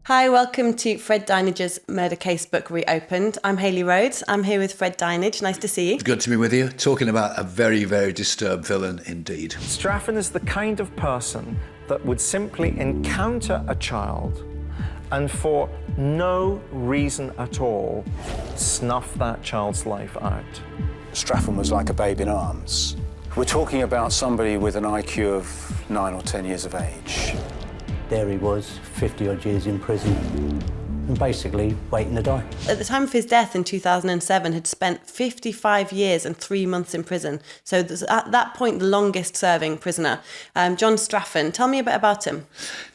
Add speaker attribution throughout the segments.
Speaker 1: Hi, welcome to Fred Dinenage's Murder Casebook Reopened. I'm Hayley Rhodes. I'm here with Fred Dinenage. Nice to see you.
Speaker 2: It's good to be with you, talking about a very, very disturbed villain indeed.
Speaker 3: Straffen is the kind of person that would simply encounter a child and for no reason at all snuff that child's life out.
Speaker 4: Straffen was like a babe in arms. We're talking about somebody with an IQ of 9 or 10 years of age.
Speaker 5: There he was, 50-odd years in prison, and basically waiting to die.
Speaker 1: At the time of his death in 2007, had spent 55 years and 3 months in prison. So at that point, the longest-serving prisoner. John Straffen, tell me a bit about him.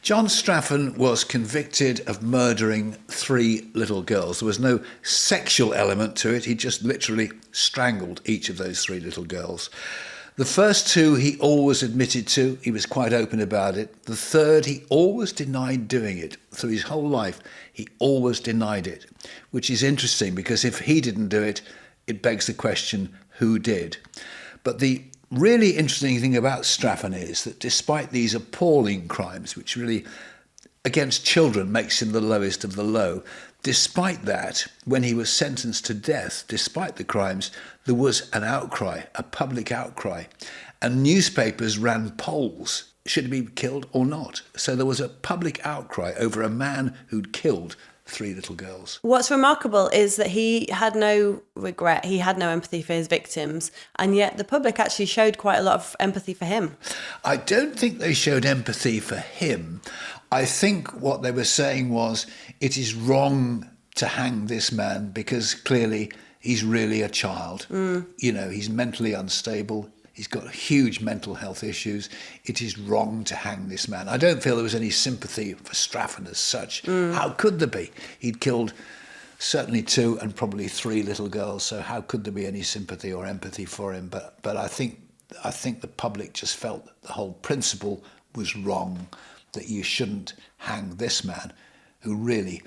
Speaker 2: John Straffen was convicted of murdering 3 little girls. There was no sexual element to it. He just literally strangled each of those 3 little girls. The first 2 he always admitted to. He was quite open about it. The third, he always denied doing it. Through his whole life, he always denied it, which is interesting because if he didn't do it, it begs the question, who did? But the really interesting thing about Straffen is that despite these appalling crimes, which really against children makes him the lowest of the low, despite that, when he was sentenced to death, despite the crimes, there was an outcry, a public outcry. And newspapers ran polls, should he be killed or not? So there was a public outcry over a man who'd killed 3 little girls.
Speaker 1: What's remarkable is that he had no regret, he had no empathy for his victims, and yet the public actually showed quite a lot of empathy for him.
Speaker 2: I don't think they showed empathy for him. I think what they were saying was, it is wrong to hang this man because clearly he's really a child. You know, he's mentally unstable. He's got huge mental health issues. It is wrong to hang this man. I don't feel there was any sympathy for Straffen as such. How could there be? He'd killed certainly 2 and probably 3 little girls. So how could there be any sympathy or empathy for him? But I think the public just felt the whole principle was wrong, that you shouldn't hang this man who really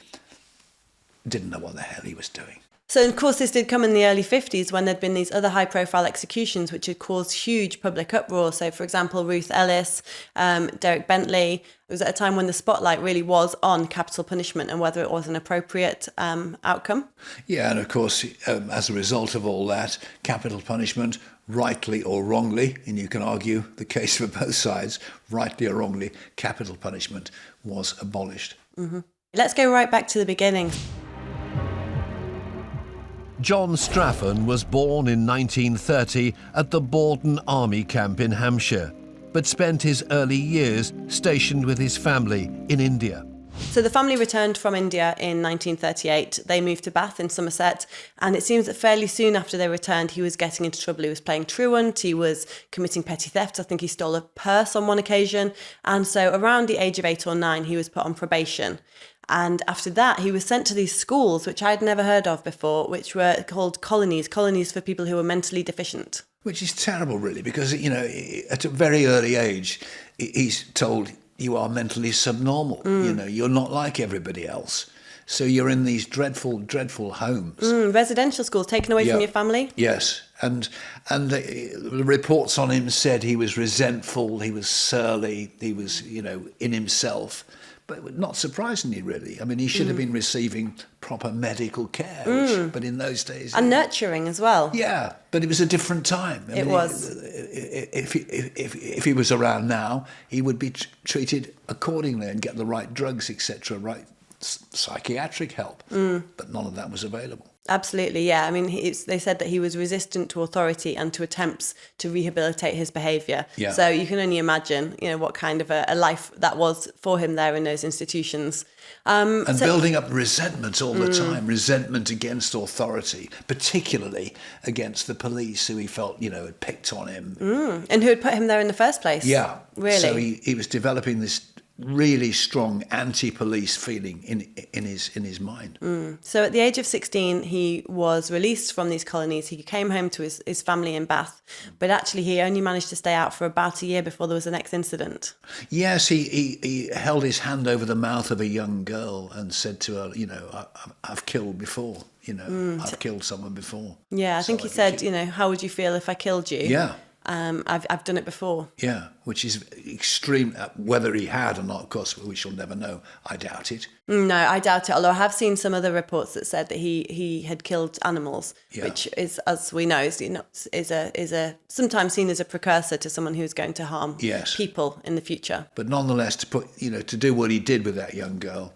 Speaker 2: didn't know what the hell he was doing.
Speaker 1: So, of course, this did come in the early 50s when there'd been these other high-profile executions which had caused huge public uproar. So, for example, Ruth Ellis, Derek Bentley. It was at a time when the spotlight really was on capital punishment and whether it was an appropriate outcome.
Speaker 2: Yeah, and of course, as a result of all that, capital punishment, rightly or wrongly, and you can argue the case for both sides, rightly or wrongly, capital punishment was abolished.
Speaker 1: Mm-hmm. Let's go right back to the beginning.
Speaker 6: John Straffen was born in 1930 at the Borden Army Camp in Hampshire, but spent his early years stationed with his family in India.
Speaker 1: So the family returned from India in 1938. They moved to Bath in Somerset, and it seems that fairly soon after they returned, he was getting into trouble. He was playing truant, he was committing petty theft. I think he stole a purse on one occasion. And so around the age of 8 or 9, he was put on probation. And after that, he was sent to these schools, which I'd never heard of before, which were called colonies for people who were mentally deficient.
Speaker 2: Which is terrible, really, because, you know, at a very early age, he's told you are mentally subnormal. You know, you're not like everybody else. So you're in these dreadful, dreadful homes.
Speaker 1: Residential schools taken away from your family?
Speaker 2: Yes. And the reports on him said he was resentful, he was surly, he was, you know, in himself. But not surprisingly, really. I mean, he should have been receiving proper medical care, but in those days...
Speaker 1: And nurturing as well.
Speaker 2: Yeah, but it was a different time.
Speaker 1: It was.
Speaker 2: If he was around now, he would be treated accordingly and get the right drugs, etc., right psychiatric help. But none of that was available.
Speaker 1: Absolutely, yeah. I mean, they said that he was resistant to authority and to attempts to rehabilitate his behaviour.
Speaker 2: Yeah.
Speaker 1: So you can only imagine, you know, what kind of a life that was for him there in those institutions.
Speaker 2: And building up resentment all the time, resentment against authority, particularly against the police who he felt, you know, had picked on him.
Speaker 1: And who had put him there in the first place.
Speaker 2: Yeah.
Speaker 1: Really?
Speaker 2: So he was developing this really strong anti-police feeling in his mind.
Speaker 1: So at the age of 16, he was released from these colonies. He came home to his family in Bath, but actually he only managed to stay out for about a year before there was the next incident.
Speaker 2: Yes, he held his hand over the mouth of a young girl and said to her, you know, I've killed before, you know, I've killed someone before.
Speaker 1: Yeah, I think he said, you know, how would you feel if I killed you?
Speaker 2: Yeah.
Speaker 1: I've done it before.
Speaker 2: Yeah, which is extreme. Whether he had or not, of course, we shall never know. I doubt it.
Speaker 1: No, I doubt it. Although I have seen some other reports that said that he had killed animals,
Speaker 2: Yeah.
Speaker 1: which is, as we know, is a sometimes seen as a precursor to someone who's going to harm
Speaker 2: Yes.
Speaker 1: people in the future.
Speaker 2: But nonetheless, to do what he did with that young girl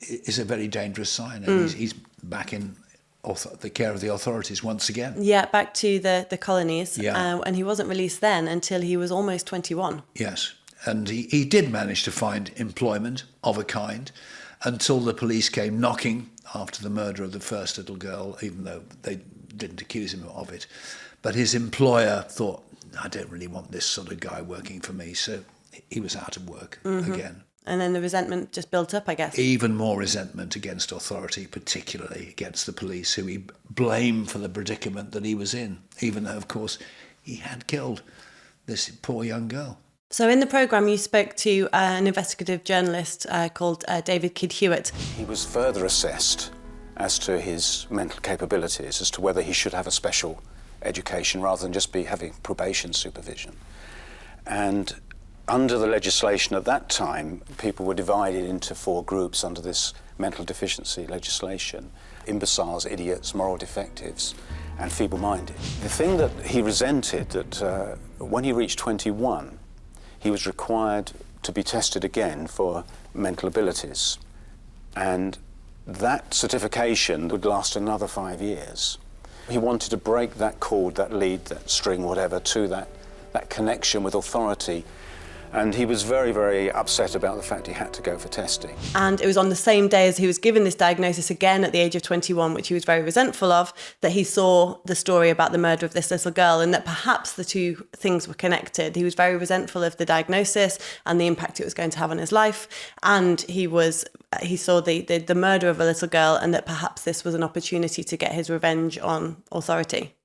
Speaker 2: is a very dangerous sign. And he's back in the care of the authorities once again.
Speaker 1: Yeah, back to the colonies.
Speaker 2: Yeah.
Speaker 1: And he wasn't released then until he was almost 21.
Speaker 2: Yes, and he did manage to find employment of a kind until the police came knocking after the murder of the first little girl, even though they didn't accuse him of it. But his employer thought, I don't really want this sort of guy working for me, so he was out of work again.
Speaker 1: And then the resentment just built up, I guess.
Speaker 2: Even more resentment against authority, particularly against the police, who he blamed for the predicament that he was in, even though, of course, he had killed this poor young girl.
Speaker 1: So in the programme, you spoke to an investigative journalist called David Kidd Hewitt.
Speaker 4: He was further assessed as to his mental capabilities, as to whether he should have a special education rather than just be having probation supervision. And under the legislation at that time, people were divided into 4 groups under this mental deficiency legislation: imbeciles, idiots, moral defectives, and feeble-minded. The thing that he resented, that when he reached 21, he was required to be tested again for mental abilities. And that certification would last another 5 years. He wanted to break that cord, that lead, that string, whatever, to that connection with authority. And he was very, very upset about the fact he had to go for testing.
Speaker 1: And it was on the same day as he was given this diagnosis again at the age of 21, which he was very resentful of, that he saw the story about the murder of this little girl, and that perhaps the two things were connected. He was very resentful of the diagnosis and the impact it was going to have on his life. And he saw the murder of a little girl, and that perhaps this was an opportunity to get his revenge on authority.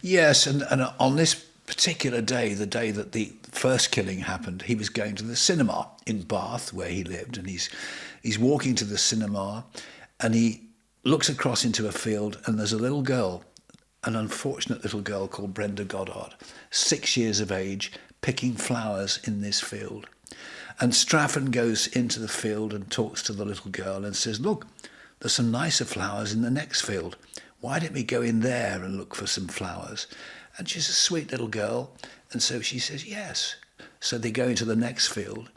Speaker 2: Yes, and on this particular day, the day that the first killing happened, he was going to the cinema in Bath, where he lived, and he's walking to the cinema, and he looks across into a field, and there's a little girl, an unfortunate little girl called Brenda Goddard, 6 years of age, picking flowers in this field. And Straffen goes into the field and talks to the little girl and says, look, there's some nicer flowers in the next field. Why don't we go in there and look for some flowers? And she's a sweet little girl, and so she says yes. So they go into the next field,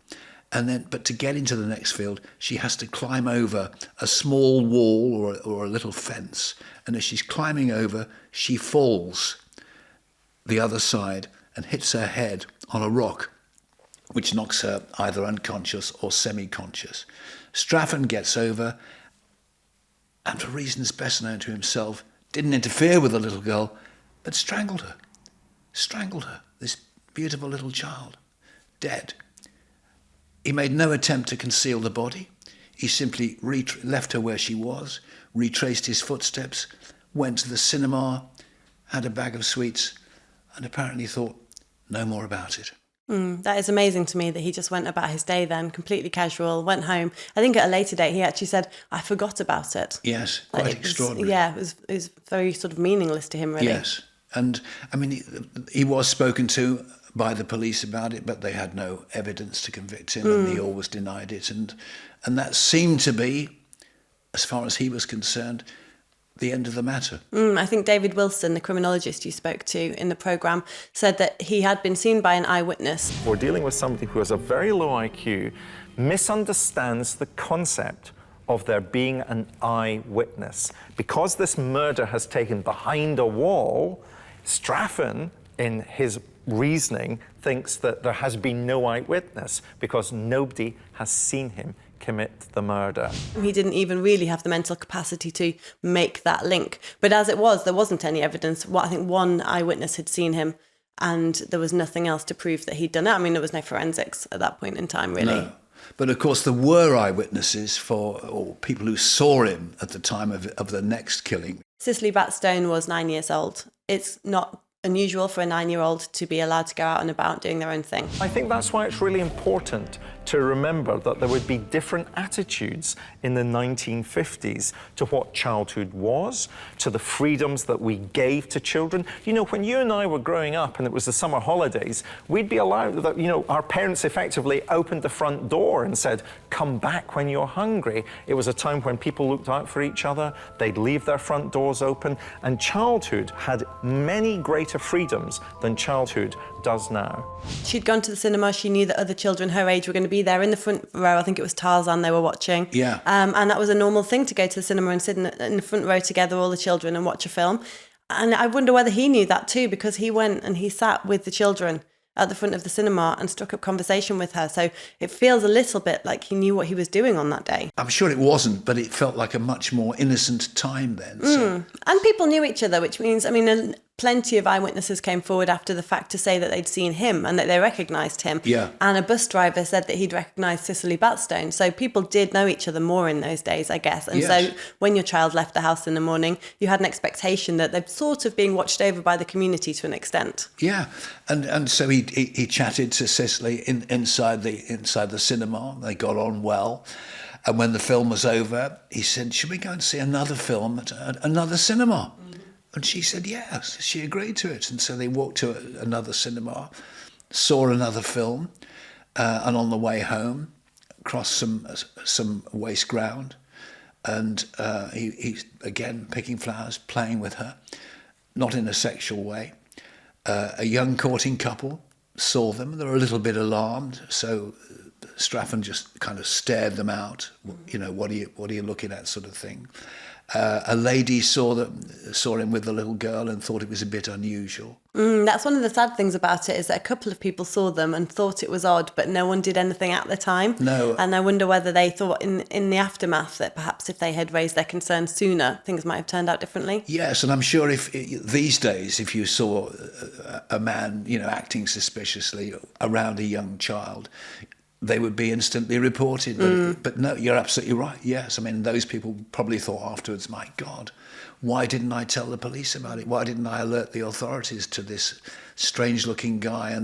Speaker 2: but to get into the next field, she has to climb over a small wall or a little fence. And as she's climbing over, she falls the other side and hits her head on a rock, which knocks her either unconscious or semi-conscious. Straffen gets over, and for reasons best known to himself, didn't interfere with the little girl, but strangled her, this beautiful little child, dead. He made no attempt to conceal the body. He simply left her where she was, retraced his footsteps, went to the cinema, had a bag of sweets, and apparently thought no more about it.
Speaker 1: That is amazing to me that he just went about his day then, completely casual, went home. I think at a later date he actually said, I forgot about it.
Speaker 2: Yes, quite extraordinary.
Speaker 1: Yeah, it was very sort of meaningless to him, really.
Speaker 2: Yes. And, I mean, he was spoken to by the police about it, but they had no evidence to convict him, and he always denied it. And that seemed to be, as far as he was concerned, the end of the matter.
Speaker 1: I think David Wilson, the criminologist you spoke to in the programme, said that he had been seen by an eyewitness.
Speaker 3: We're dealing with somebody who has a very low IQ, misunderstands the concept of there being an eyewitness. Because this murder has taken behind a wall, Straffen, in his reasoning, thinks that there has been no eyewitness because nobody has seen him commit the murder.
Speaker 1: He didn't even really have the mental capacity to make that link. But as it was, there wasn't any evidence. I think one eyewitness had seen him, and there was nothing else to prove that he'd done it. I mean, there was no forensics at that point in time, really.
Speaker 2: No. But of course, there were eyewitnesses or people who saw him at the time of the next killing.
Speaker 1: Cicely Batstone was 9 years old. It's not unusual for a 9-year-old to be allowed to go out and about doing their own thing.
Speaker 3: I think that's why it's really important to remember that there would be different attitudes in the 1950s to what childhood was, to the freedoms that we gave to children. You know, when you and I were growing up and it was the summer holidays, we'd be allowed that, you know, our parents effectively opened the front door and said, come back when you're hungry. It was a time when people looked out for each other, they'd leave their front doors open, and childhood had many greater freedoms than childhood does now.
Speaker 1: She'd gone to the cinema, she knew that other children her age were going to be there in the front row. I think it was Tarzan they were watching.
Speaker 2: Yeah.
Speaker 1: And that was a normal thing to go to the cinema and sit in the front row together, all the children, and watch a film. And I wonder whether he knew that too, because he went and he sat with the children at the front of the cinema and struck up conversation with her. So it feels a little bit like he knew what he was doing on that day.
Speaker 2: I'm sure it wasn't, but it felt like a much more innocent time then. So.
Speaker 1: And people knew each other, which means, I mean, plenty of eyewitnesses came forward after the fact to say that they'd seen him and that they recognised him.
Speaker 2: Yeah.
Speaker 1: And a bus driver said that he'd recognised Cicely Batstone. So people did know each other more in those days, I guess. And
Speaker 2: Yes.
Speaker 1: so when your child left the house in the morning, you had an expectation that they're sort of being watched over by the community to an extent.
Speaker 2: Yeah, and so he chatted to Cicely inside the cinema. They got on well, and when the film was over, he said, "Should we go and see another film at another cinema?" And she said yes. She agreed to it, and so they walked to another cinema, saw another film, and on the way home, crossed some waste ground, and he's again picking flowers, playing with her, not in a sexual way. A young courting couple saw them. They were a little bit alarmed, so Straffen just kind of stared them out. You know, what are you looking at, sort of thing. A lady saw him with the little girl and thought it was a bit unusual.
Speaker 1: That's one of the sad things about it, is that a couple of people saw them and thought it was odd, but no one did anything at the time.
Speaker 2: No.
Speaker 1: And I wonder whether they thought in the aftermath that perhaps if they had raised their concerns sooner, things might have turned out differently.
Speaker 2: Yes, and I'm sure if these days, if you saw a man, you know, acting suspiciously around a young child, they would be instantly reported. But no, you're absolutely right. Yes, I mean, those people probably thought afterwards, my God, why didn't I tell the police about it? Why didn't I alert the authorities to this strange-looking guy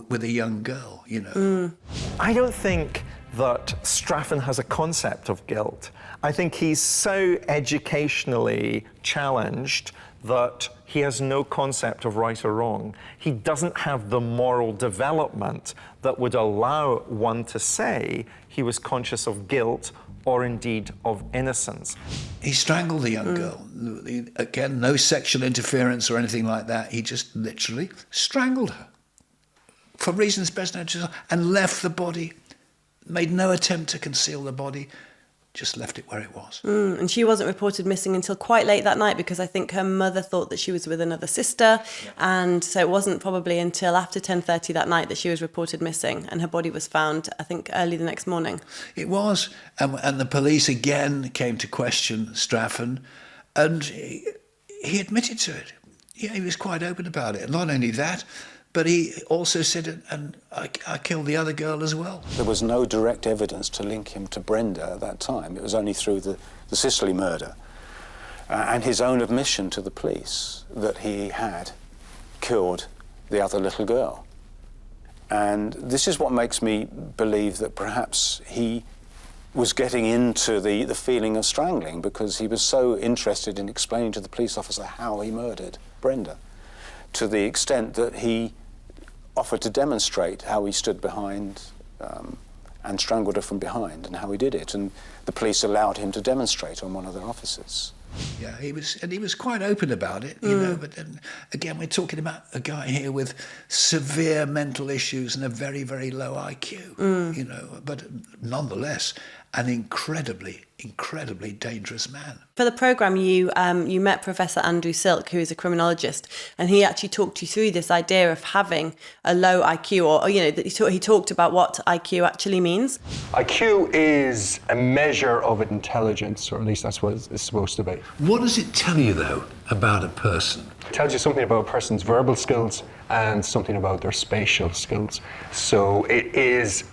Speaker 2: with a young girl, you know?
Speaker 3: I don't think that Straffen has a concept of guilt. I think he's so educationally challenged that he has no concept of right or wrong. He doesn't have the moral development that would allow one to say he was conscious of guilt or indeed of innocence.
Speaker 2: He strangled the young girl. Again, no sexual interference or anything like that. He just literally strangled her for reasons best known to himself, and left the body, made no attempt to conceal the body, just left it where it was.
Speaker 1: And she wasn't reported missing until quite late that night, because I think her mother thought that she was with another sister. And so it wasn't probably until after 10:30 that night that she was reported missing, and her body was found, I think, early the next morning.
Speaker 2: It was. And the police again came to question Straffen, and he admitted to it. Yeah, he was quite open about it. Not only that, but he also said, and I killed the other girl as well.
Speaker 4: There was no direct evidence to link him to Brenda at that time. It was only through the Cicely murder and his own admission to the police that he had killed the other little girl. And this is what makes me believe that perhaps he was getting into the feeling of strangling, because he was so interested in explaining to the police officer how he murdered Brenda, to the extent that he offered to demonstrate how he stood behind and strangled her from behind and how he did it. And the police allowed him to demonstrate on one of their officers.
Speaker 2: Yeah, he was quite open about it, you know. But then, again, we're talking about a guy here with severe mental issues and a very, very low IQ, you know. But nonetheless, an incredibly dangerous man.
Speaker 1: For the programme, you met Professor Andrew Silk, who is a criminologist, and he actually talked you through this idea of having a low IQ, or you know, he talked about what IQ actually means.
Speaker 7: IQ is a measure of intelligence, or at least that's what it's supposed to be.
Speaker 6: What does it tell you, though, about a person?
Speaker 7: It tells you something about a person's verbal skills and something about their spatial skills. So it is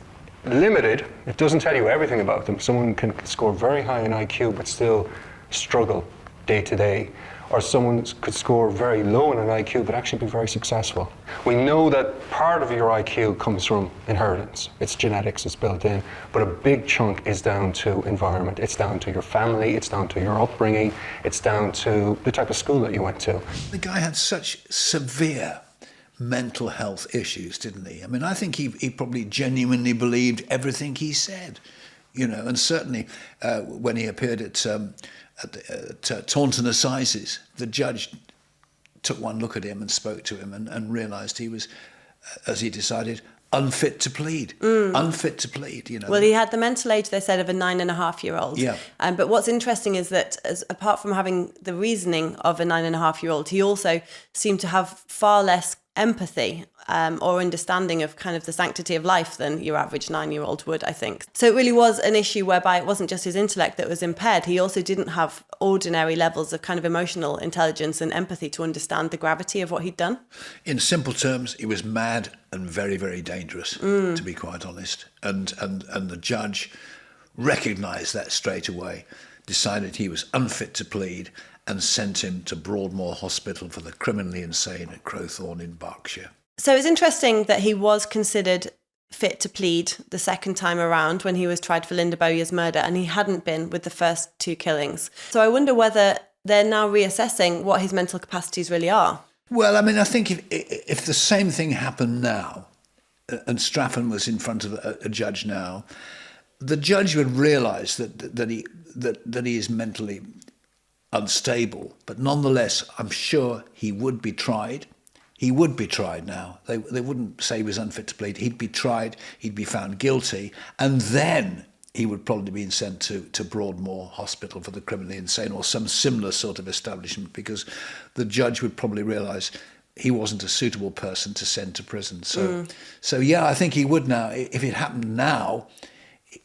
Speaker 7: limited. It doesn't tell you everything about them. Someone can score very high in IQ but still struggle day to day, or someone could score very low in an IQ but actually be very successful. We know that part of your IQ comes from inheritance. It's genetics, it's built in, but a big chunk is down to environment. It's down to your family, it's down to your upbringing, it's down to the type of school that you went to.
Speaker 2: The guy had such severe mental health issues, didn't he? I mean, I think he probably genuinely believed everything he said, you know, and certainly when he appeared at Taunton Assizes, the judge took one look at him and spoke to him and realised he was, as he decided, unfit to plead. Unfit to plead, you know.
Speaker 1: Well, he had the mental age, they said, of a 9.5-year-old.
Speaker 2: Yeah.
Speaker 1: But what's interesting is that apart from having the reasoning of a 9.5-year-old, he also seemed to have far less empathy or understanding of kind of the sanctity of life than your average 9-year-old would, I think. So it really was an issue whereby it wasn't just his intellect that was impaired. He also didn't have ordinary levels of kind of emotional intelligence and empathy to understand the gravity of what he'd done.
Speaker 2: In simple terms, he was mad and very, very dangerous, to be quite honest. And the judge recognised that straight away, decided he was unfit to plead, and sent him to Broadmoor Hospital for the criminally insane at Crowthorne in Berkshire.
Speaker 1: So it's interesting that he was considered fit to plead the second time around when he was tried for Linda Bowyer's murder, and he hadn't been with the first 2 killings. So I wonder whether they're now reassessing what his mental capacities really are.
Speaker 2: Well, I mean, I think if the same thing happened now, and Straffen was in front of a judge now, the judge would realise that he is mentally unstable, but nonetheless, I'm sure he would be tried. He would be tried now. They wouldn't say he was unfit to plead. He'd be tried, he'd be found guilty, and then he would probably be sent to Broadmoor Hospital for the criminally insane or some similar sort of establishment, because the judge would probably realise he wasn't a suitable person to send to prison. So yeah, I think he would now. If it happened now,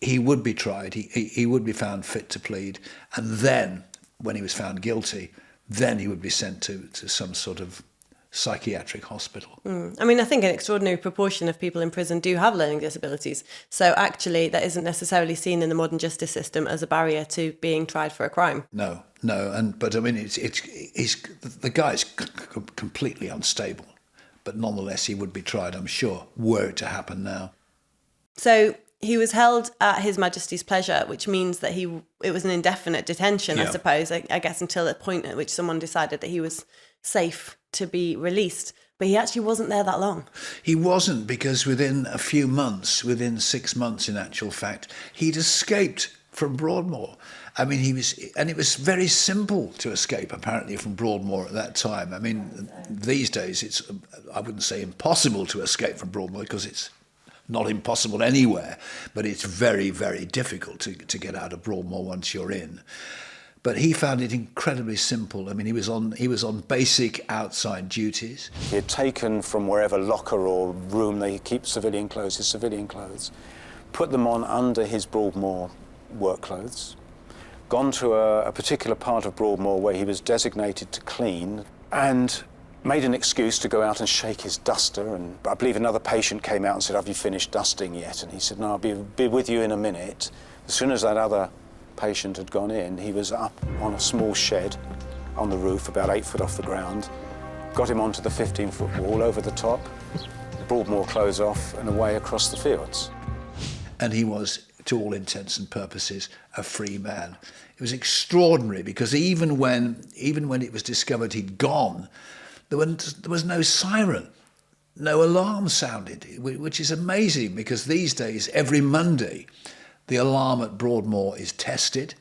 Speaker 2: he would be tried. He would be found fit to plead, and then, when he was found guilty, then he would be sent to some sort of psychiatric hospital.
Speaker 1: I mean, I think an extraordinary proportion of people in prison do have learning disabilities. So actually, that isn't necessarily seen in the modern justice system as a barrier to being tried for a crime.
Speaker 2: No. But I mean, the guy's completely unstable. But nonetheless, he would be tried, I'm sure, were it to happen now.
Speaker 1: So he was held at His Majesty's pleasure, which means that it was an indefinite detention, I suppose, I guess, until the point at which someone decided that he was safe to be released. But he actually wasn't there that long.
Speaker 2: He wasn't, because within a few months, within 6 months in actual fact, he'd escaped from Broadmoor. I mean, it was very simple to escape, apparently, from Broadmoor at that time. I mean, these days, it's, I wouldn't say impossible to escape from Broadmoor, because it's not impossible anywhere, but it's very, very difficult to get out of Broadmoor once you're in. But he found it incredibly simple. I mean, he was on basic outside duties.
Speaker 4: He had taken from wherever locker or room they keep civilian clothes, his civilian clothes, put them on under his Broadmoor work clothes, gone to a particular part of Broadmoor where he was designated to clean, and made an excuse to go out and shake his duster. And I believe another patient came out and said, "Have you finished dusting yet?" And he said, "No, I'll be with you in a minute." As soon as that other patient had gone in, he was up on a small shed on the roof, about 8 foot off the ground, got him onto the 15-foot wall over the top, Broadmoor clothes off and away across the fields.
Speaker 2: And he was, to all intents and purposes, a free man. It was extraordinary, because even when it was discovered he'd gone, there was no siren, no alarm sounded, which is amazing, because these days, every Monday, the alarm at Broadmoor is tested,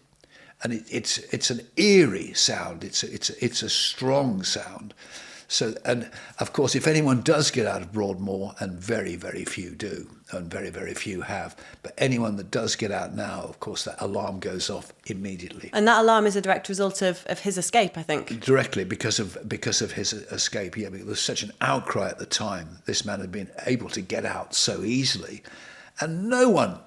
Speaker 2: and it's an eerie sound. It's a strong sound. So, and of course, if anyone does get out of Broadmoor, and very, very few do, and very, very few have, but anyone that does get out now, of course, that alarm goes off immediately.
Speaker 1: And that alarm is a direct result of his escape, I think.
Speaker 2: Directly, because of his escape, yeah. There was such an outcry at the time. This man had been able to get out so easily, and no one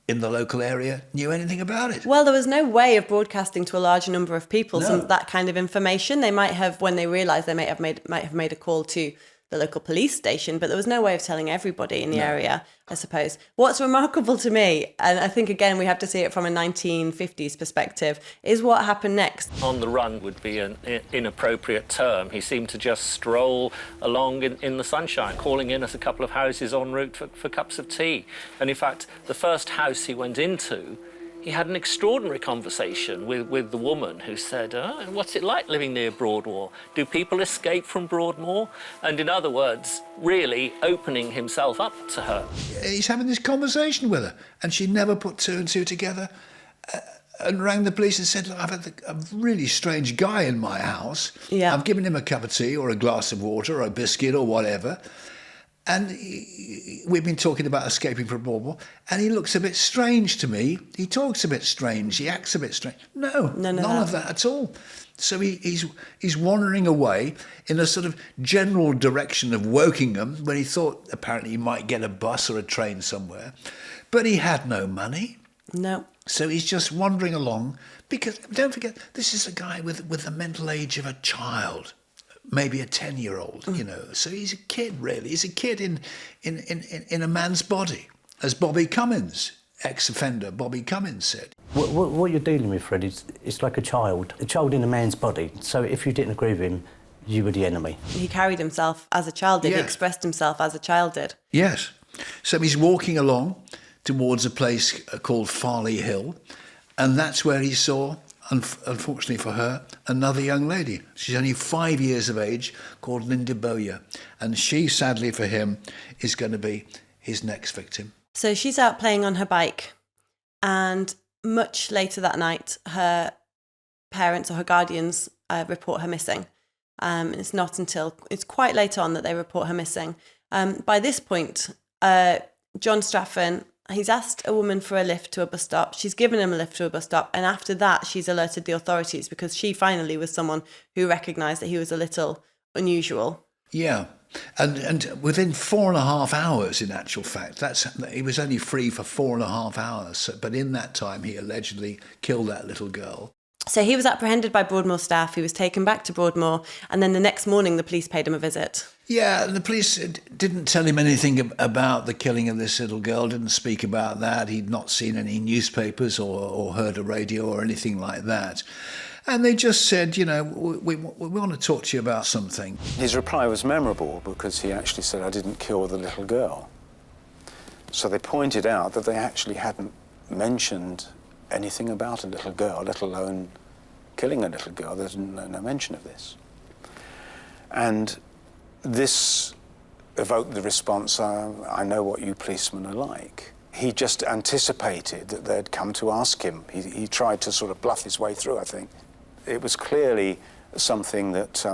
Speaker 2: in the local area knew anything about it.
Speaker 1: Well, there was no way of broadcasting to a large number of people
Speaker 2: No.
Speaker 1: that kind of information. They might have, when they realised, they might have made a call to the local police station, but there was no way of telling everybody in the area, I suppose. What's remarkable to me, and I think, again, we have to see it from a 1950s perspective, is what happened next.
Speaker 8: On the run would be an inappropriate term. He seemed to just stroll along in the sunshine, calling in at a couple of houses en route for cups of tea. And in fact, the first house he went into, he had an extraordinary conversation with the woman who said, what's it like living near Broadmoor? Do people escape from Broadmoor? And in other words, really opening himself up to her.
Speaker 2: He's having this conversation with her, and she never put two and two together and rang the police and said, look, I've had a really strange guy in my house.
Speaker 1: Yeah.
Speaker 2: I've given him a cup of tea or a glass of water or a biscuit or whatever. And we've been talking about escaping from Broadmoor, and he looks a bit strange to me. He talks a bit strange. He acts a bit strange. No, none of that at all. So he's wandering away in a sort of general direction of Wokingham, when he thought apparently he might get a bus or a train somewhere. But he had no money.
Speaker 1: No.
Speaker 2: So he's just wandering along, because don't forget, this is a guy with the mental age of a child. Maybe a 10-year-old, you know. So he's a kid, really. He's a kid in a man's body, as Bobby Cummins, ex-offender Bobby Cummins, said.
Speaker 5: What you're dealing with, Fred, it's like a child in a man's body. So if you didn't agree with him, you were the enemy.
Speaker 1: He carried himself as a child did.
Speaker 2: Yeah.
Speaker 1: He expressed himself as a child did.
Speaker 2: Yes. So he's walking along towards a place called Farley Hill, and that's where he saw, unfortunately for her, another young lady. She's only 5 years of age, called Linda Bowyer. And she, sadly for him, is going to be his next victim. So
Speaker 1: she's out playing on her bike, and much later that night, her parents or her guardians report her missing. It's quite late on that they report her missing. By this point, John Straffen, he's asked a woman for a lift to a bus stop. She's given him a lift to a bus stop. And after that, she's alerted the authorities, because she finally was someone who recognised that he was a little unusual.
Speaker 2: Yeah. And within 4.5 hours, in actual fact, he was only free for 4.5 hours. But in that time, he allegedly killed that little girl.
Speaker 1: So he was apprehended by Broadmoor staff. He was taken back to Broadmoor. And then the next morning, the police paid him a visit.
Speaker 2: Yeah, the police didn't tell him anything about the killing of this little girl, didn't speak about that. He'd not seen any newspapers or heard a radio or anything like that. And they just said, you know, we want to talk to you about something.
Speaker 4: His reply was memorable because he actually said, I didn't kill the little girl. So they pointed out that they actually hadn't mentioned anything about a little girl, let alone killing a little girl. There's no mention of this. And this evoked the response, I know what you policemen are like. He just anticipated that they'd come to ask him. He tried to sort of bluff his way through, I think. It was clearly something that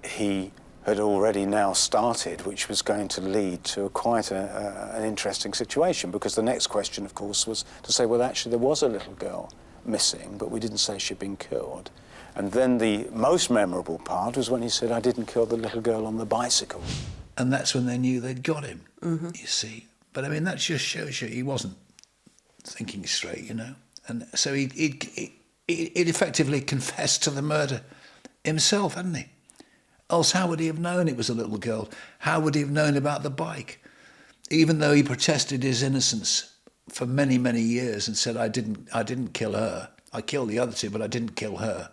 Speaker 4: he had already now started, which was going to lead to quite an interesting situation, because the next question, of course, was to say, well, actually, there was a little girl missing, but we didn't say she'd been killed. And then the most memorable part was when he said, I didn't kill the little girl on the bicycle.
Speaker 2: And that's when they knew they'd got him, you see. But, I mean, that just shows you he wasn't thinking straight, you know. And so he'd effectively confessed to the murder himself, hadn't he? Else how would he have known it was a little girl? How would he have known about the bike? Even though he protested his innocence for many, many years and said, I didn't kill her. I killed the other two, but I didn't kill her.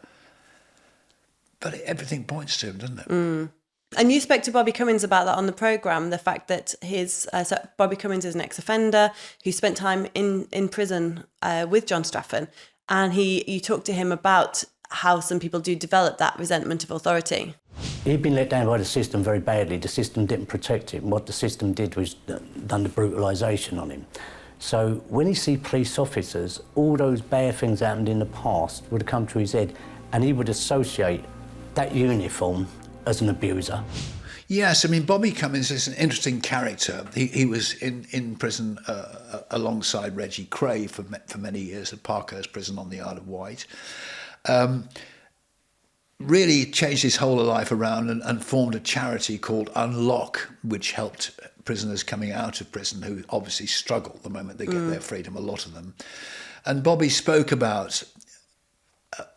Speaker 2: But everything points to him, doesn't it?
Speaker 1: Mm. And you spoke to Bobby Cummins about that on the programme, the fact that so Bobby Cummins is an ex-offender who spent time in prison with John Straffen, and you talked to him about how some people do develop that resentment of authority.
Speaker 5: He'd been let down by the system very badly. The system didn't protect him. What the system did was done the brutalisation on him. So when he see police officers, all those bad things that happened in the past would have come to his head, and he would associate that uniform as an abuser.
Speaker 2: Yes, I mean, Bobby Cummins is an interesting character. He was in prison alongside Reggie Cray for many years at Parkhurst Prison on the Isle of Wight. Really changed his whole life around and formed a charity called Unlock, which helped prisoners coming out of prison who obviously struggle the moment they get their freedom, a lot of them. And Bobby spoke about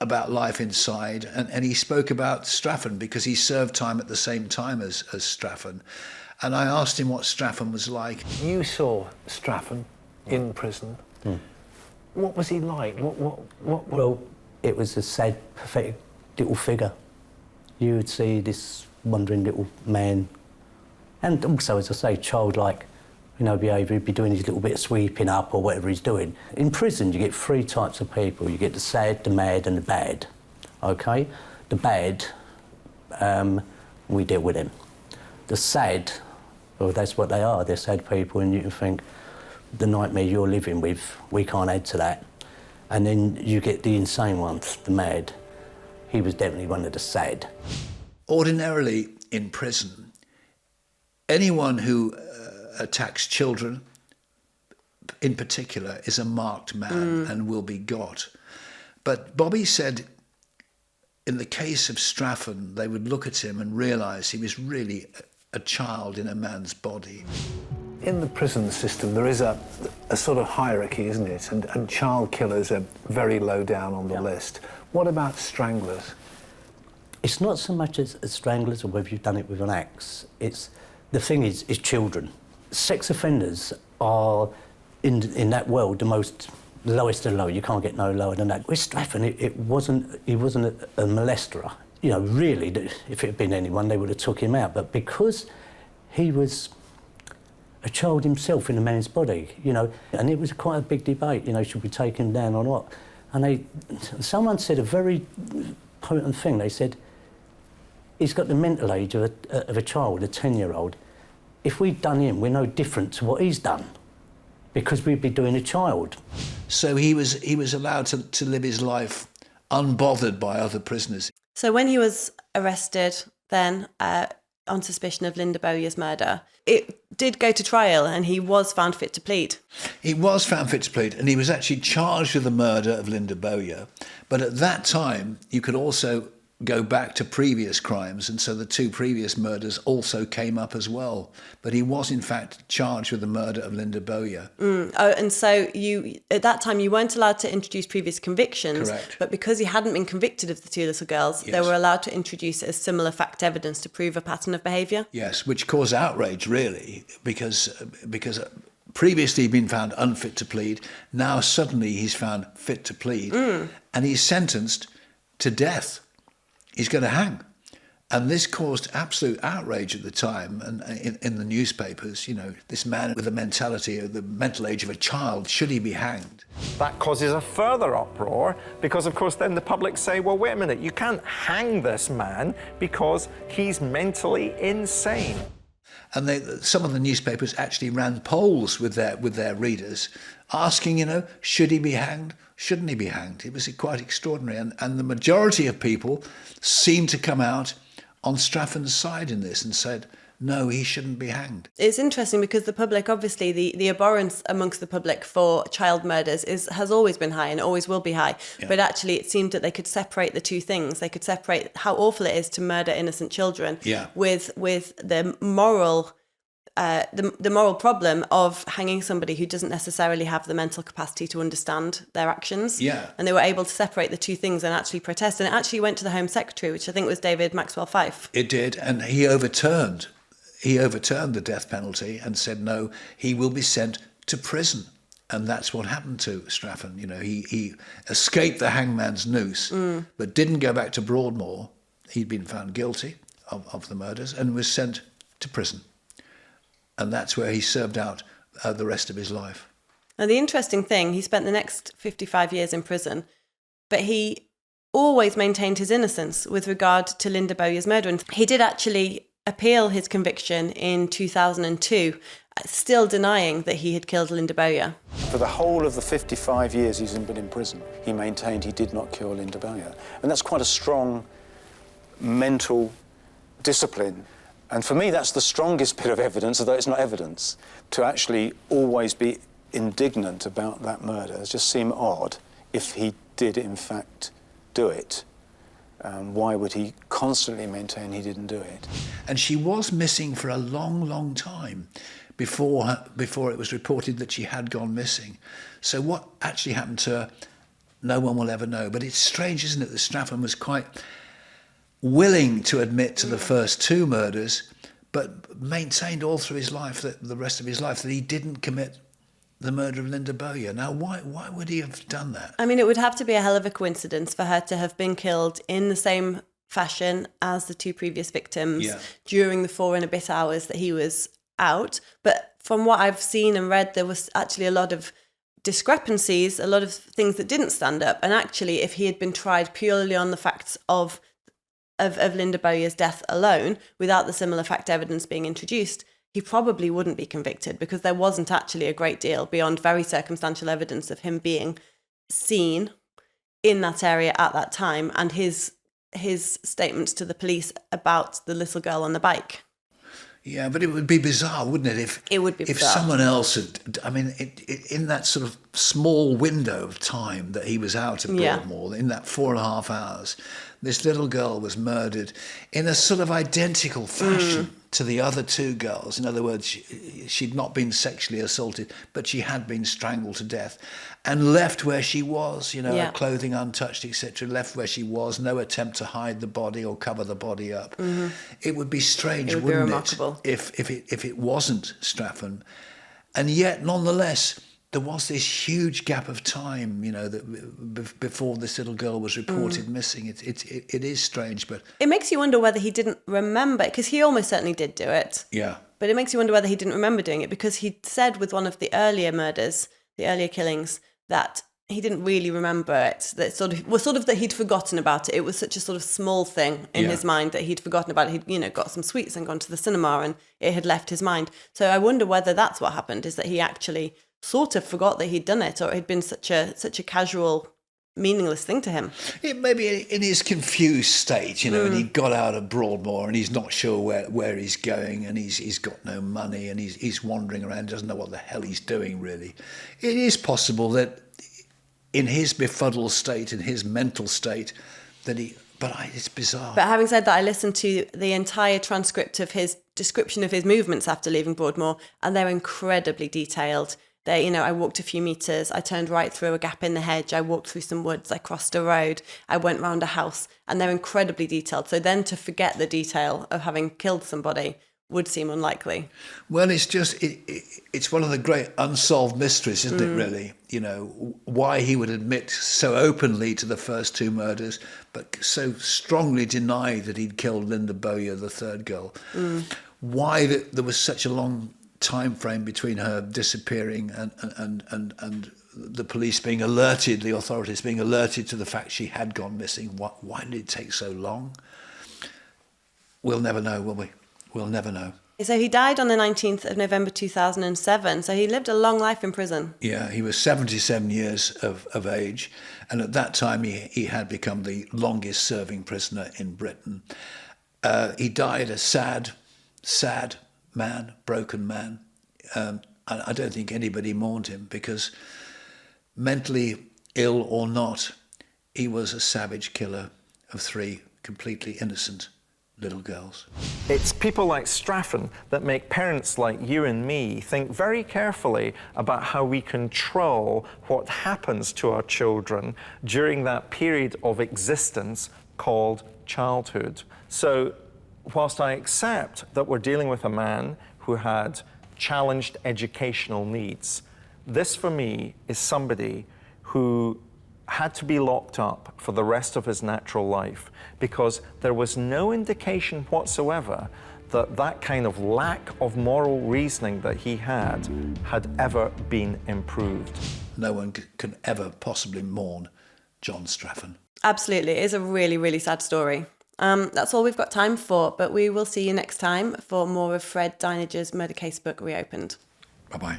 Speaker 2: about life inside, and he spoke about Straffen because he served time at the same time as Straffen. And I asked him what Straffen was like.
Speaker 3: You saw Straffen in prison. What was he like? What?
Speaker 5: Well, it was a sad, pathetic little figure. You would see this wandering little man, and also, as I say, childlike, behaviour. He'd be doing his little bit of sweeping up or whatever he's doing. In prison, you get three types of people. You get the sad, the mad, and the bad. Okay, the bad, we deal with them. The sad, well, that's what they are. They're sad people, and you can think, the nightmare you're living with, we can't add to that. And then you get the insane ones, the mad. He was definitely one of the sad.
Speaker 2: Ordinarily, in prison, anyone who attacks children, in particular, is a marked man and will be got. But Bobby said, in the case of Straffen, they would look at him and realise he was really a child in a man's body.
Speaker 3: In the prison system, there is a sort of hierarchy, isn't it? And child killers are very low down on the list. What about stranglers?
Speaker 5: It's not so much as stranglers or whether you've done it with an axe. The thing is children. Sex offenders are, in that world, the lowest of low. You can't get no lower than that. With Straffen, he wasn't a molester. Really, if it had been anyone, they would have took him out. But because he was a child himself in a man's body, and it was quite a big debate, should we take him down or not? And someone said a very potent thing. They said, he's got the mental age of a child, a 10-year-old. If we'd done him, we're no different to what he's done, because we'd be doing a child.
Speaker 2: So he was allowed to live his life unbothered by other prisoners.
Speaker 1: So when he was arrested then on suspicion of Linda Bowyer's murder, it did go to trial and he was found fit to plead.
Speaker 2: He was found fit to plead, and he was actually charged with the murder of Linda Bowyer. But at that time, you could also go back to previous crimes, and so the two previous murders also came up as well. But he was, in fact, charged with the murder of Linda Bowyer.
Speaker 1: Oh, and so at that time, you weren't allowed to introduce previous convictions.
Speaker 2: Correct.
Speaker 1: But because he hadn't been convicted of the two little girls, they were allowed to introduce it as similar fact evidence to prove a pattern of behaviour.
Speaker 2: Yes, which caused outrage, really, because previously he'd been found unfit to plead. Now suddenly he's found fit to plead, and he's sentenced to death. He's going to hang. And this caused absolute outrage at the time, and in the newspapers, this man with the mentality of the mental age of a child, should he be hanged?
Speaker 3: That causes a further uproar, because of course then the public say, well, wait a minute, you can't hang this man because he's mentally insane.
Speaker 2: And some of the newspapers actually ran polls with their readers, asking, should he be hanged? Shouldn't he be hanged? It was quite extraordinary. And the majority of people seemed to come out on Straffen's side in this and said, no, he shouldn't be hanged.
Speaker 1: It's interesting because the public, obviously, the abhorrence amongst the public for child murders has always been high and always will be high. Yeah. But actually, it seemed that they could separate the two things. They could separate how awful it is to murder innocent children with the moral the moral problem of hanging somebody who doesn't necessarily have the mental capacity to understand their actions. Yeah. And they were able to separate the two things and actually protest. And it actually went to the Home Secretary, which I think was David Maxwell Fyfe.
Speaker 2: It did, and he overturned the death penalty and said, no, he will be sent to prison. And that's what happened to Straffen. He escaped the hangman's noose, but didn't go back to Broadmoor. He'd been found guilty of the murders and was sent to prison. And that's where he served out the rest of his life.
Speaker 1: Now, the interesting thing, he spent the next 55 years in prison, but he always maintained his innocence with regard to Linda Bowyer's murder. And he did actually appeal his conviction in 2002, still denying that he had killed Linda Bowyer.
Speaker 4: For the whole of the 55 years he's been in prison, he maintained he did not kill Linda Bowyer. And that's quite a strong mental discipline. And for me, that's the strongest bit of evidence, although it's not evidence, to actually always be indignant about that murder. It just seemed odd if he did, in fact, do it. Why would he constantly maintain he didn't do it?
Speaker 2: And she was missing for a long, long time before it was reported that she had gone missing. So what actually happened to her no one will ever know. But it's strange, isn't it, that Straffen was quite willing to admit to the first 2 murders, but maintained all through his life, the rest of his life, that he didn't commit the murder of Linda Bowyer. Now, why would he have done that?
Speaker 1: I mean, it would have to be a hell of a coincidence for her to have been killed in the same fashion as the 2 previous victims during the 4 and a bit hours that he was out. But from what I've seen and read, there was actually a lot of discrepancies, a lot of things that didn't stand up. And actually, if he had been tried purely on the facts of Linda Bowyer's death alone, without the similar fact evidence being introduced, he probably wouldn't be convicted, because there wasn't actually a great deal beyond very circumstantial evidence of him being seen in that area at that time, and his statements to the police about the little girl on the bike.
Speaker 2: Yeah, but it would be bizarre, wouldn't it? If someone else had, I mean, in that sort of small window of time that he was out at Broadmoor, in that 4.5 hours, this little girl was murdered in a sort of identical fashion to the other 2 girls. In other words, she'd not been sexually assaulted, but she had been strangled to death and left where she was, her clothing untouched, etc., left where she was, no attempt to hide the body or cover the body up. Mm-hmm. It would be strange, wouldn't it, if it wasn't Straffen. And yet, nonetheless, there was this huge gap of time, that before this little girl was reported missing. It is strange, but
Speaker 1: it makes you wonder whether he didn't remember, because he almost certainly did do it.
Speaker 2: Yeah.
Speaker 1: But it makes you wonder whether he didn't remember doing it, because he said with one of the earlier murders, the earlier killings, that he didn't really remember it. That sort of that he'd forgotten about it. It was such a sort of small thing in his mind that he'd forgotten about it. He'd got some sweets and gone to the cinema, and it had left his mind. So I wonder whether that's what happened, is that he actually sort of forgot that he'd done it, or it had been such a casual, meaningless thing to him.
Speaker 2: It may be in his confused state, and he got out of Broadmoor and he's not sure where he's going, and he's got no money, and he's wandering around, doesn't know what the hell he's doing, really. It is possible that in his befuddled state, in his mental state, that it's bizarre.
Speaker 1: But having said that, I listened to the entire transcript of his description of his movements after leaving Broadmoor, and they're incredibly detailed. I walked a few metres, I turned right through a gap in the hedge, I walked through some woods, I crossed a road, I went round a house, and they're incredibly detailed. So then to forget the detail of having killed somebody would seem unlikely.
Speaker 2: Well, it's just, it's one of the great unsolved mysteries, isn't it, really? Why he would admit so openly to the first 2 murders, but so strongly deny that he'd killed Linda Bowyer, the 3rd girl. Why there was such a long time frame between her disappearing and the police being alerted, the authorities being alerted to the fact she had gone missing. Why did it take so long? We'll never know, will we? We'll never know.
Speaker 1: So he died on the 19th of November 2007, so he lived a long life in prison.
Speaker 2: Yeah, he was 77 years of age, and at that time he had become the longest serving prisoner in Britain. He died a sad man, broken man. I don't think anybody mourned him, because mentally ill or not, he was a savage killer of 3 completely innocent little girls.
Speaker 3: It's people like Straffen that make parents like you and me think very carefully about how we control what happens to our children during that period of existence called childhood. So whilst I accept that we're dealing with a man who had challenged educational needs, this for me is somebody who had to be locked up for the rest of his natural life, because there was no indication whatsoever that kind of lack of moral reasoning that he had ever been improved.
Speaker 2: No one can ever possibly mourn John Straffen.
Speaker 1: Absolutely. It is a really, really sad story. That's all we've got time for, but we will see you next time for more of Fred Dinenage's Murder Casebook Reopened.
Speaker 2: Bye-bye.